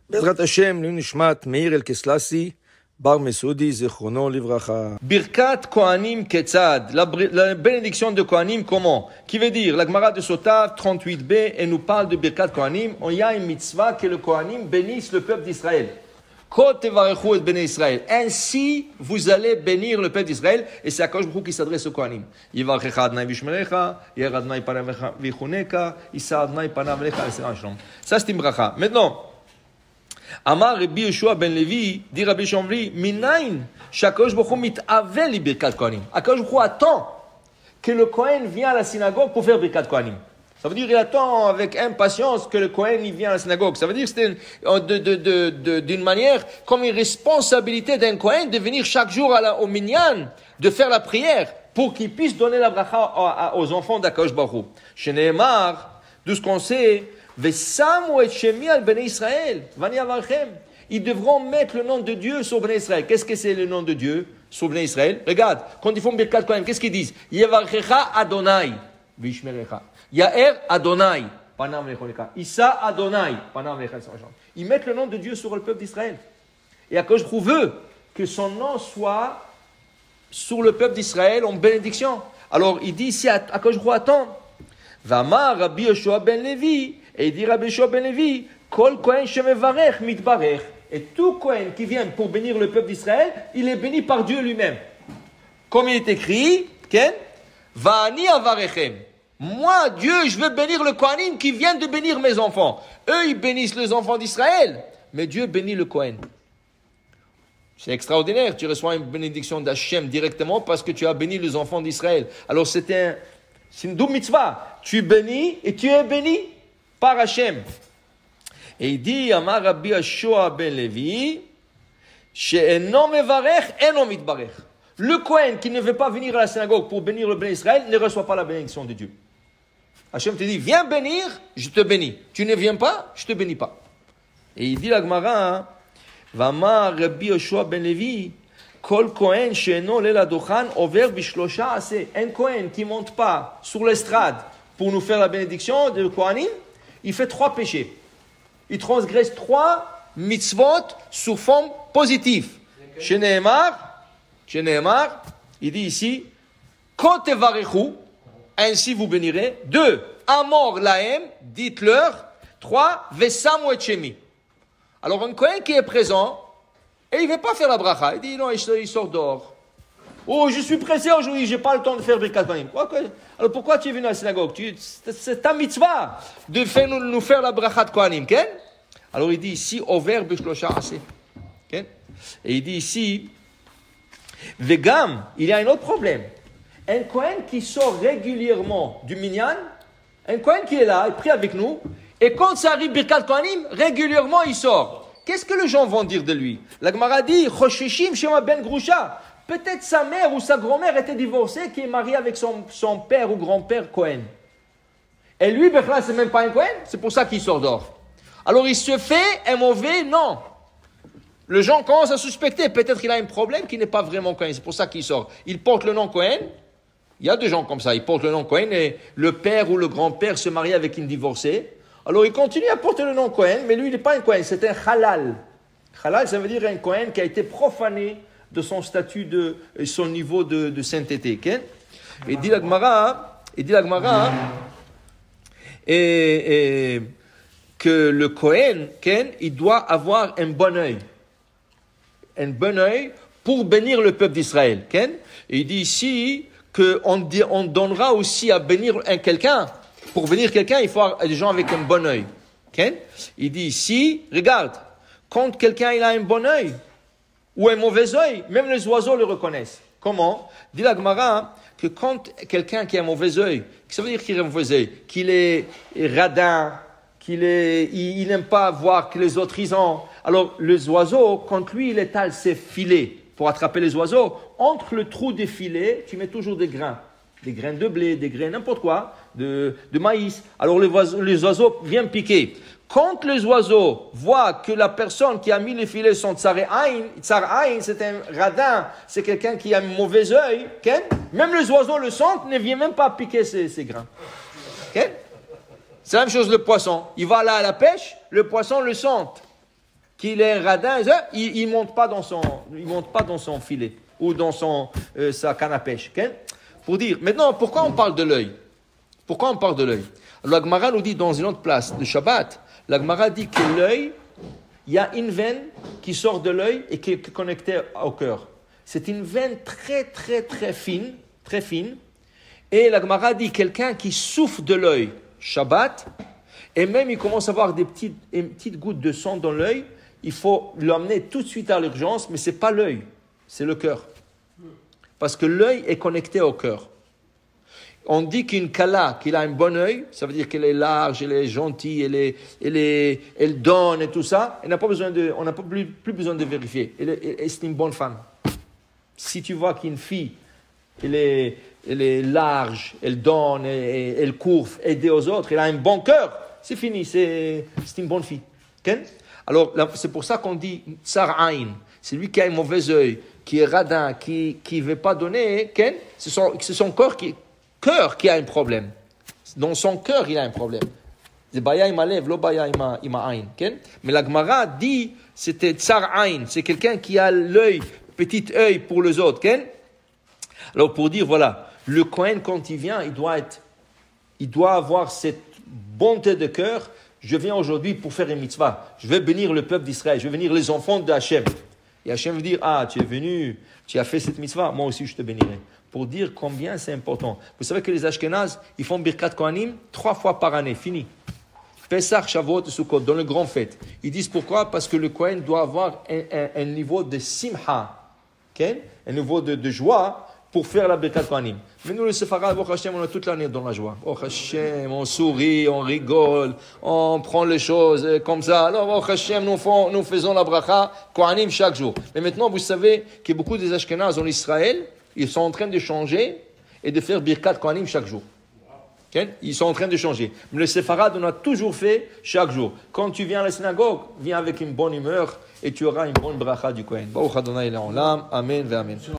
בעזרת השם, נשמת מאיר אלקסלסי, בר מסודי, זיכרונו לברכה. Birkat Kohanim Ketzad, la bénédiction de Kohanim, comment? Qui veut dire, la Gemara de Sotav, 38b, et nous parle de Birkat Kohanim. Il y a une mitzvah que le Kohanim bénisse le peuple d'Israël. Ainsi, vous allez bénir le peuple d'Israël, et c'est Akadosh Baruch Hu qui s'adresse au Kohanim. Ça, c'est une bracha. Maintenant, Amar Rabbi Yeshua ben Levi, dit Rabbi Shomri, Minayin, qu'Akadosh Baruch Hu mit'avel li Birkat Kohanim. Akadosh Baruch Hu attend que le Kohen vienne à la synagogue pour faire Birkat Kohanim. Ça veut dire qu'il attend avec impatience que le Kohen il vienne à la synagogue. Ça veut dire que c'est d'une manière comme une responsabilité d'un Kohen de venir chaque jour au minyan, de faire la prière pour qu'il puisse donner la bracha aux enfants d'Akadosh Baruch Hu. Chez Nehemar, de ce qu'on sait, Vesamu et Shemi al Bnei Israël, Vani avarchem. Ils devront mettre le nom de Dieu sur Bnei Israël. Qu'est-ce que c'est le nom de Dieu sur Bnei Israël? Regarde, quand ils font Birkat Kohanim, qu'est-ce qu'ils disent? Yevarchecha Adonai, Vishmerecha. Yaher Adonai, Panam Lechoneka. Issa Adonai, Panam Lechoneka. Ils mettent le nom de Dieu sur le peuple d'Israël. Et Akadosh Baruch Hu veut que son nom soit sur le peuple d'Israël en bénédiction. Alors il dit ici, Akadosh Baruch Hu attend. Vamar Rabbi Yeshua ben Levi, et il dit Rabbi Yeshua ben Levi, Kol Kohen shemevarech mitbarech. Et tout Kohen qui vient pour bénir le peuple d'Israël, il est béni par Dieu lui-même. Comme il est écrit, Ken, Vani avarechem. Moi, Dieu, je veux bénir le Kohanim qui vient de bénir mes enfants. Eux, ils bénissent les enfants d'Israël, mais Dieu bénit le Kohen. C'est extraordinaire, tu reçois une bénédiction d'Hachem directement parce que tu as béni les enfants d'Israël. Alors c'est une double mitzvah. Tu bénis et tu es béni par Hachem. Et il dit, Amar Rabbi Yeshua ben Levi, she'eno mevarech, eno mitbarech. Le Kohen qui ne veut pas venir à la synagogue pour bénir le Bnei Israël ne reçoit pas la bénédiction de Dieu. Hachem te dit, viens bénir, je te bénis. Tu ne viens pas, je te bénis pas. Et il dit la Gemara, Vamar Rabbi Yeshua ben Levi, Kol Kohen she'eno le ladochan over bishlosha ase. Un Kohen qui monte pas sur l'estrade pour nous faire la bénédiction de Kohanim, il fait 3 péchés. Il transgresse 3 mitzvot sous forme positive. Chez Nehemar, il dit ici, Kotevarechu, ainsi vous bénirez. 2, Amor lahem, dites-leur. 3, Vesamu et Shemi. Alors un Kohen qui est présent, et il ne veut pas faire la bracha, il dit non, il sort dehors. Oh, je suis pressé aujourd'hui, je n'ai pas le temps de faire Birkat Kohanim. Alors pourquoi tu es venu à la synagogue? C'est ta mitzvah de nous faire la bracha de Kohanim. Okay? Alors il dit ici, Over Bishlosha Aseh. Okay? Et il dit ici, Vegam, il y a un autre problème. Un Kohen qui sort régulièrement du minyan, un Kohen qui est là, il prie avec nous, et quand ça arrive Birkat Kohanim, régulièrement il sort. Qu'est-ce que les gens vont dire de lui? La Gemara dit, Choshishim Shema ben Grusha. Peut-être sa mère ou sa grand-mère était divorcée, qui est mariée avec son père ou grand-père Kohen. Et lui, Bechla, c'est même pas un Kohen, c'est pour ça qu'il sort dehors. Alors il se fait un mauvais nom. Les gens commencent à suspecter, peut-être qu'il a un problème qui n'est pas vraiment Kohen, c'est pour ça qu'il sort. Il porte le nom Kohen, il y a des gens comme ça, ils portent le nom Kohen et le père ou le grand-père se marie avec une divorcée. Alors il continue à porter le nom Kohen, mais lui il n'est pas un Kohen, c'est un halal. Halal, ça veut dire un Kohen qui a été profané de son statut, de son niveau de sainteté. Okay? Et dit la Gemara, que le Kohen, il doit avoir un bon œil. Un bon œil pour bénir le peuple d'Israël. Et il dit ici qu'on donnera aussi à bénir quelqu'un. Pour bénir quelqu'un, il faut avoir des gens avec un bon œil. Il dit ici, regarde, quand quelqu'un il a un bon œil ou un mauvais œil, même les oiseaux le reconnaissent. Comment? Dit la Gemara que quand quelqu'un qui a un mauvais œil, ça veut dire qu'il a un mauvais œil, qu'il est radin, il n'aime pas voir que les autres ils ont. Alors les oiseaux, quand lui il étale ses filets pour attraper les oiseaux, entre le trou des filets, tu mets toujours des grains de blé, des grains n'importe quoi, de maïs. Alors les oiseaux viennent piquer. Quand les oiseaux voient que la personne qui a mis les filets sont tsar aïn, c'est un radin, c'est quelqu'un qui a un mauvais œil, okay? Même les oiseaux le sentent, ne viennent même pas piquer ces grains. Okay? C'est la même chose le poisson. Il va là à la pêche, le poisson le sent. qu'il est un radin, il monte pas dans son filet ou dans sa canne à pêche. Okay? Pour dire, maintenant, pourquoi on parle de l'œil? La Gemara nous dit dans une autre place, le Shabbat, la Gemara dit que l'œil, il y a une veine qui sort de l'œil et qui est connectée au cœur. C'est une veine très, très, très fine. Et la Gemara dit quelqu'un qui souffre de l'œil, Shabbat, et même il commence à avoir une petite goutte de sang dans l'œil, il faut l'emmener tout de suite à l'urgence, mais ce n'est pas l'œil, c'est le cœur. Parce que l'œil est connecté au cœur. On dit qu'une kala, qu'il a un bon œil, ça veut dire qu'elle est large, elle est gentille, elle donne et tout ça. On n'a pas plus besoin de vérifier. C'est une bonne femme. Si tu vois qu'une fille, elle est large, elle donne, elle court, aider aux autres, elle a un bon cœur, c'est fini, c'est une bonne fille. Okay? Alors, c'est pour ça qu'on dit tsar aïn. C'est lui qui a un mauvais œil, qui est radin, qui ne veut pas donner. Okay? C'est son cœur qui a un problème. Dans son cœur, il a un problème. C'est baya ima lev, lo baya ima aïn. Mais la Gemara dit, c'était tsar aïn. C'est quelqu'un qui a l'œil, petit œil pour les autres. Alors, pour dire, voilà, le Kohen, quand il vient, il doit avoir cette bonté de cœur. Je viens aujourd'hui pour faire une mitzvah. Je vais bénir le peuple d'Israël. Je vais bénir les enfants de Hachem. Et Hachem veut dire, tu es venu, tu as fait cette mitzvah, moi aussi je te bénirai. Pour dire combien c'est important. Vous savez que les Ashkénazes, ils font Birkat Kohanim 3 fois par année, fini. Pesach, Shavuot et Sukkot, dans les grandes fêtes. Ils disent pourquoi? Parce que le Kohen doit avoir un niveau de simha, okay? Un niveau de joie pour faire la Birkat Kohanim. Mais nous, les Séfarades, oh Hashem, on est toute l'année dans la joie. Oh Hashem, on sourit, on rigole, on prend les choses comme ça. Alors, oh Hashem, nous faisons la bracha Kohanim chaque jour. Mais maintenant, vous savez que beaucoup des Ashkénazes en Israël, ils sont en train de changer et de faire Birkat Kohanim chaque jour. Okay? Ils sont en train de changer. Mais les Séfarades, on a toujours fait chaque jour. Quand tu viens à la synagogue, viens avec une bonne humeur et tu auras une bonne bracha du Kohen. Baruch Adonai Le'olam. Amen ve Amen.